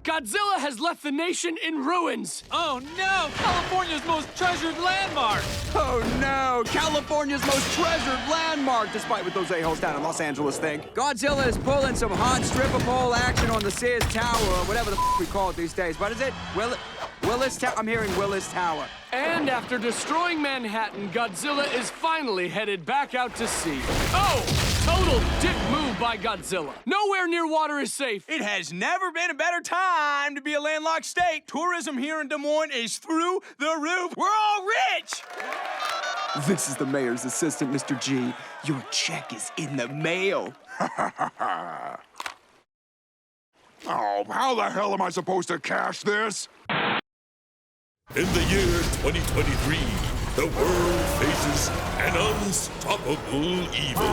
Godzilla has left the nation in ruins! Oh no! California's most treasured landmark! Oh no! California's most treasured landmark, despite what those a-holes down in Los Angeles think. Godzilla is pulling some hot stripper pole action on the Sears Tower, or whatever the we call it these days. What is it? Willis Tower? I'm hearing Willis Tower. And after destroying Manhattan, Godzilla is finally headed back out to sea. Oh! Total dick move by Godzilla. Nowhere near water is safe. It has never been a better time to be a landlocked state. Tourism here in Des Moines is through the roof. We're all rich! This is the mayor's assistant, Mr. G. Your check is in the mail. Oh, how the hell am I supposed to cash this? In the year 2023, the world faces an unstoppable evil.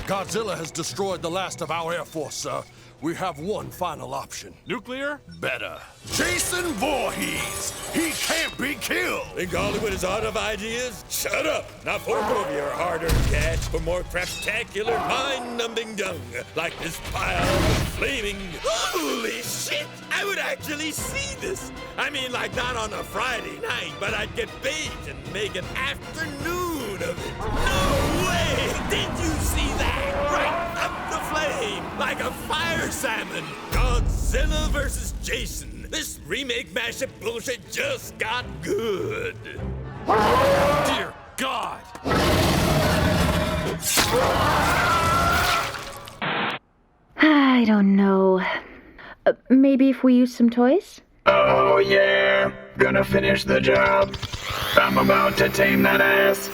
Godzilla has destroyed the last of our Air Force, sir. We have one final option. Nuclear? Better. Jason Voorhees! He can't be killed! Think Hollywood is out of ideas? Shut up! Now fork over your hard-earned cash for more craptacular, mind-numbing dung, like this pile of flaming... Holy shit! I would actually see this! I mean, like, not on a Friday night, but I'd get baked and make an afternoon of it. No way! Did you see that? Right up the flame, like a fire salmon. Godzilla versus Jason. This remake mashup bullshit just got good. Dear God! I don't know. Maybe if we use some toys? Oh yeah, gonna finish the job. I'm about to tame that ass.